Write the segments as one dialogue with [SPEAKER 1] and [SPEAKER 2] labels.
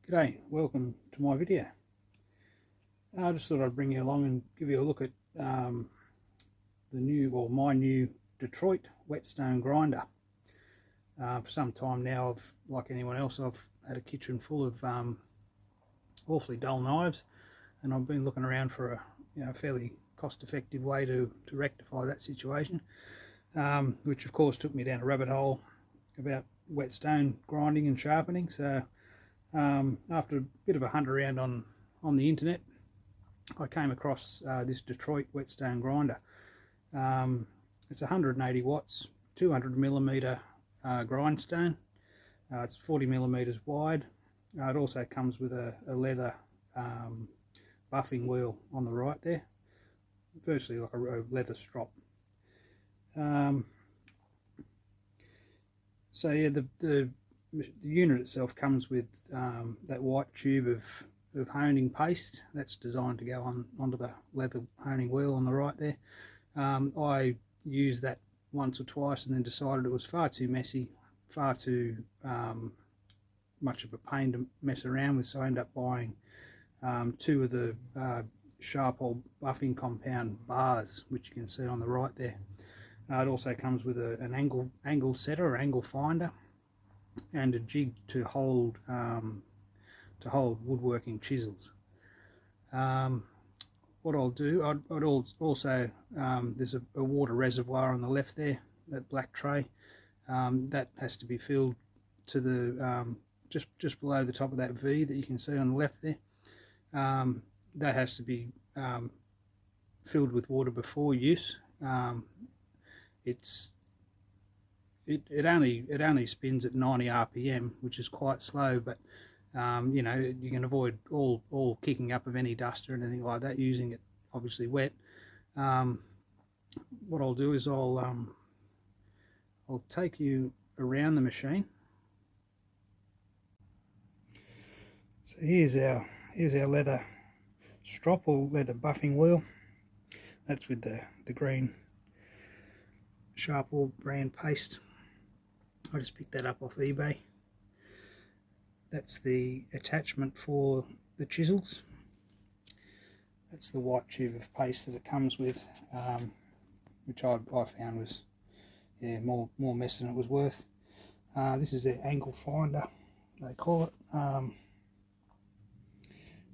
[SPEAKER 1] G'day, welcome to my video. I just thought I'd bring you along and give you a look at my new Detroit whetstone grinder. For some time now, like anyone else, I've had a kitchen full of awfully dull knives, and I've been looking around for a fairly cost-effective way to rectify that situation, which of course took me down a rabbit hole about whetstone grinding and sharpening. So after a bit of a hunt around on the internet, I came across this Detroit whetstone grinder. It's 180 watts, 200 millimeter grindstone. It's 40 millimeters wide. It also comes with a leather buffing wheel on the right there, virtually like a leather strop. So yeah, the unit itself comes with that white tube of honing paste that's designed to go onto the leather honing wheel on the right there. I used that once or twice and then decided it was far too messy, far too much of a pain to mess around with, so I ended up buying two of the sharp hole buffing compound bars, which you can see on the right there. It also comes with an angle setter or angle finder, and a jig to hold woodworking chisels. What I'll do, I'd also there's a water reservoir on the left there, that black tray, that has to be filled to the just below the top of that V that you can see on the left there. That has to be filled with water before use. It only spins at 90 RPM, which is quite slow, but you know, you can avoid all kicking up of any dust or anything like that using it obviously wet. What I'll do is I'll take you around the machine. So here's our leather strop or leather buffing wheel. That's with the green Sharp All brand paste. I just picked that up off eBay. That's the attachment for the chisels. That's the white tube of paste that it comes with, which I found was more mess than it was worth. This is their angle finder, they call it.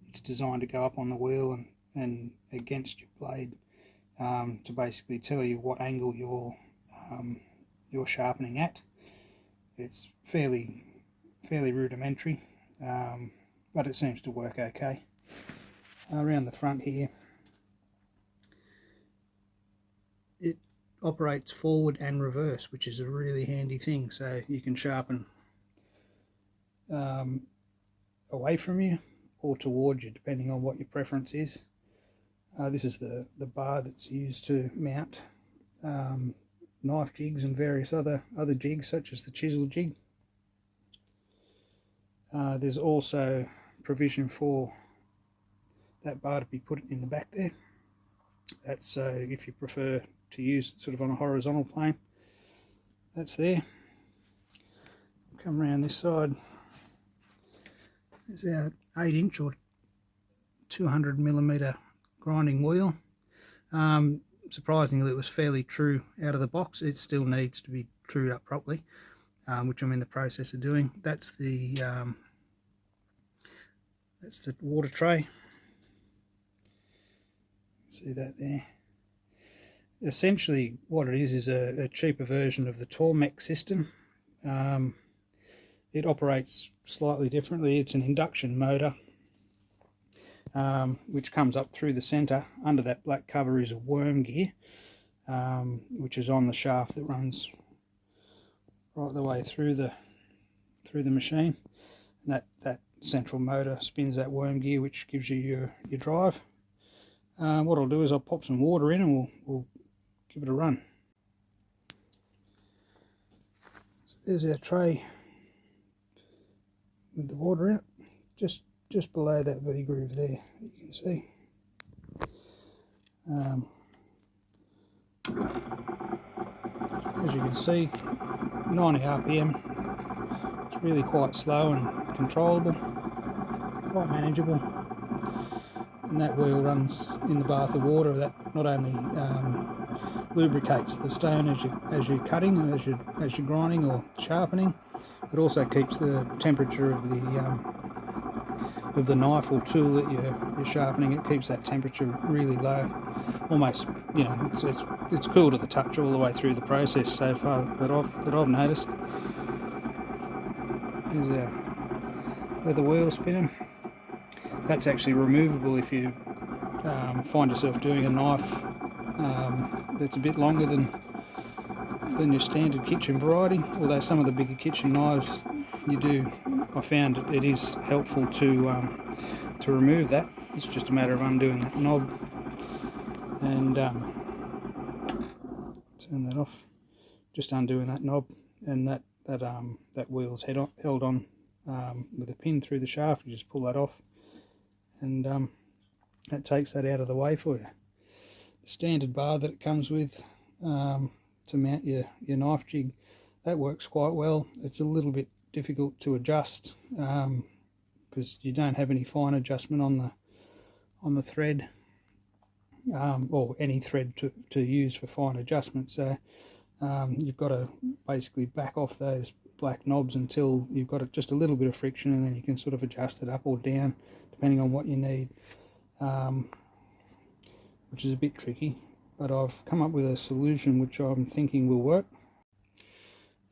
[SPEAKER 1] It's designed to go up on the wheel and against your blade, to basically tell you what angle you're sharpening at. It's fairly rudimentary, but it seems to work okay. Around the front here, it operates forward and reverse, which is a really handy thing, so you can sharpen away from you or towards you, depending on what your preference is. This is the bar that's used to mount knife jigs and various other jigs, such as the chisel jig. There's also provision for that bar to be put in the back there. That's so if you prefer to use it sort of on a horizontal plane, that's there. Come around this side. There's our 8-inch or 200 millimeter grinding wheel. Surprisingly, it was fairly true out of the box. It still needs to be trued up properly, which I'm in the process of doing. That's the water tray. See that there? Essentially, what it is a cheaper version of the Tormek system. It operates slightly differently. It's an induction motor, which comes up through the centre. Under that black cover is a worm gear, which is on the shaft that runs right the way through the machine. And that central motor spins that worm gear, which gives you your drive. What I'll do is I'll pop some water in and we'll give it a run. So there's our tray with the water in it, just below that V groove there that you can see. As you can see, 90 RPM. It's really quite slow and controllable. quite manageable. And that wheel runs in the bath of water. That not only lubricates the stone as you're cutting and as you're grinding or sharpening, it also keeps the temperature of the knife or tool that you're sharpening. It keeps that temperature really low, almost, you know, it's cool to the touch all the way through the process so far that I've noticed. There's a leather wheel spinning. That's actually removable if you find yourself doing a knife that's a bit longer than your standard kitchen variety. Although some of the bigger kitchen knives I found it is helpful to remove that. It's just a matter of undoing that knob and turn that off. Just undoing that knob, and that wheel's held on with a pin through the shaft. You just pull that off, and that takes that out of the way for you. The standard bar that it comes with to mount your knife jig, that works quite well. It's a little bit difficult to adjust because you don't have any fine adjustment on the thread, or any thread to use for fine adjustment. So you've got to basically back off those black knobs until you've got just a little bit of friction, and then you can sort of adjust it up or down depending on what you need, which is a bit tricky. But I've come up with a solution which I'm thinking will work.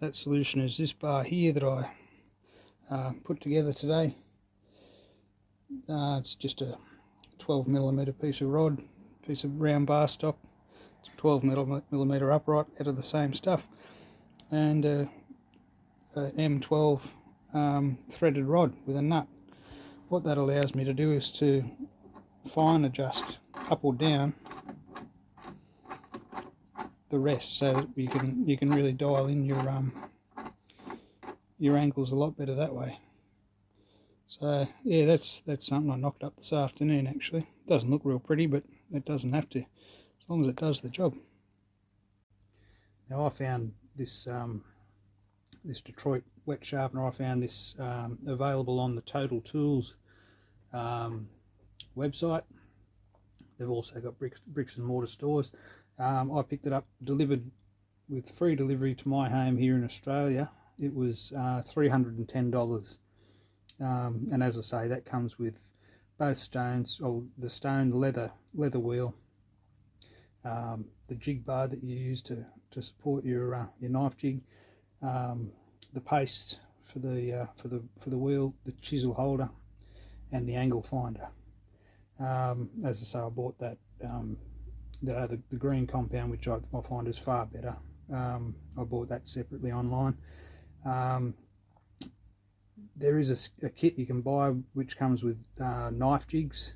[SPEAKER 1] That solution is this bar here that I put together today. It's just a 12mm piece of round bar stock. It's a 12mm upright out of the same stuff, and a M12 threaded rod with a nut. What that allows me to do is to fine adjust up or down the rest, so that you can really dial in your angles a lot better that way. So yeah, that's something I knocked up this afternoon. Actually, it doesn't look real pretty, but it doesn't have to, as long as it does the job. Now I found this this Detroit wet sharpener. I found this available on the Total Tools website. They've also got bricks and mortar stores. I picked it up delivered with free delivery to my home here in Australia. It was $310, and as I say, that comes with both stones, or the stone leather wheel, the jig bar that you use to support your knife jig, the paste for the wheel, the chisel holder, and the angle finder. As I say, I bought that the green compound, which I find is far better. I bought that separately online. There is a kit you can buy which comes with knife jigs.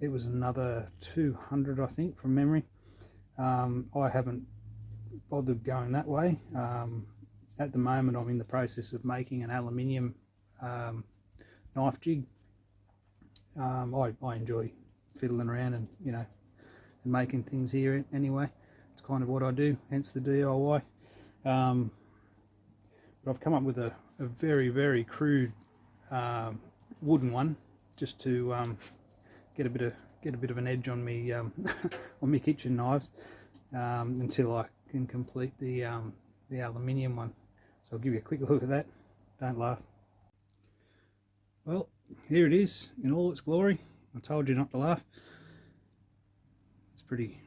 [SPEAKER 1] It was another $200, I think, from memory. I haven't bothered going that way. At the moment, I'm in the process of making an aluminium knife jig. I enjoy fiddling around and and making things here anyway. It's kind of what I do, hence the DIY. But I've come up with a very, very crude wooden one, just to get a bit of an edge on me on my kitchen knives, until I can complete the aluminium one. So I'll give you a quick look at that. Don't laugh. Well, here it is in all its glory. I told you not to laugh. It's pretty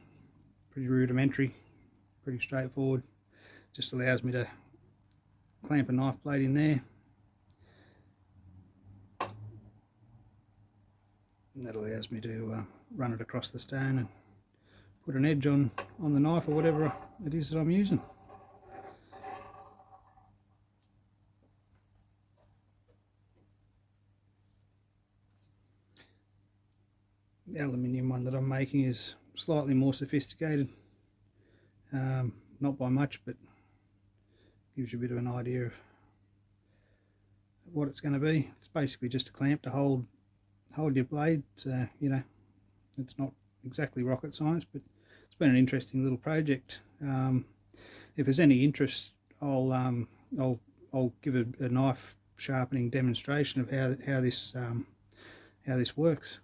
[SPEAKER 1] rudimentary, pretty straightforward. Just allows me to clamp a knife blade in there, and that allows me to run it across the stone and put an edge on the knife or whatever it is that I'm using. The aluminium one that I'm making is slightly more sophisticated, not by much, but gives you a bit of an idea of what it's going to be. It's basically just a clamp to hold your blade. It's not exactly rocket science, but it's been an interesting little project. If there's any interest, I'll give a knife sharpening demonstration of how this works.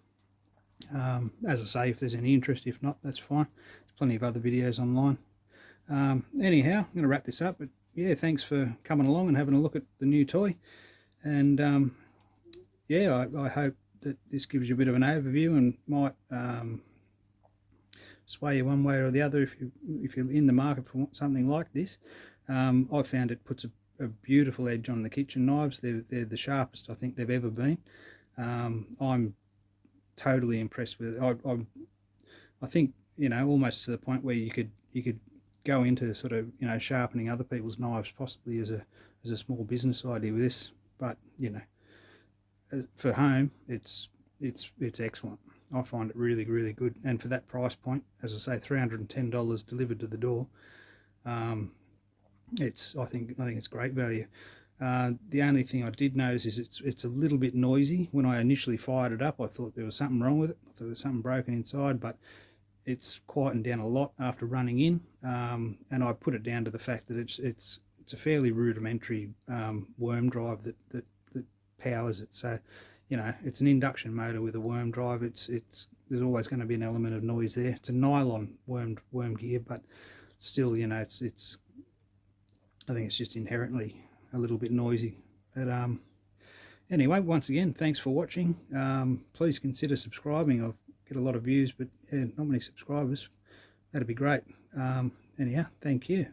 [SPEAKER 1] As I say, if there's any interest, if not, that's fine. There's plenty of other videos online. Anyhow, I'm going to wrap this up, but yeah, thanks for coming along and having a look at the new toy. And yeah, I hope that this gives you a bit of an overview and might sway you one way or the other if you're in the market for something like this. I found it puts a beautiful edge on the kitchen knives. They're the sharpest I think they've ever been. I'm totally impressed with it. I think, you know, almost to the point where you could go into sort of, you know, sharpening other people's knives possibly as a small business idea with this. But, you know, for home, it's excellent. I find it really, really good. And for that price point, as I say, $310 delivered to the door, I think it's great value. The only thing I did notice is it's a little bit noisy. When I initially fired it up, I thought there was something wrong with it. I thought there was something broken inside, but it's quietened down a lot after running in. And I put it down to the fact that it's a fairly rudimentary worm drive that powers it. So, you know, it's an induction motor with a worm drive. There's always going to be an element of noise there. It's a nylon worm gear, but still, you know, it's I think it's just inherently a little bit noisy. But anyway, once again, thanks for watching. Please consider subscribing. I get a lot of views, but yeah, not many subscribers. That'd be great. Anyhow, thank you.